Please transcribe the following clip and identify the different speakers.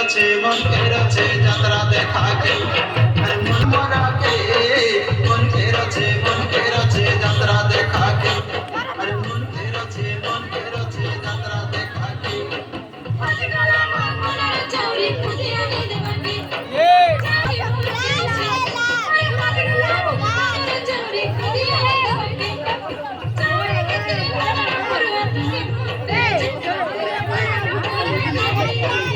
Speaker 1: রছে যাত্রা দেখা কে আরে মন মরাকে মনকে রছে যাত্রা দেখা কে আরে মনকে রছে যাত্রা দেখা কে আজকালা মন মরার চৌরি খুদিয়া নিতে বাকি চৌরি খুদিয়া নিতে বাকি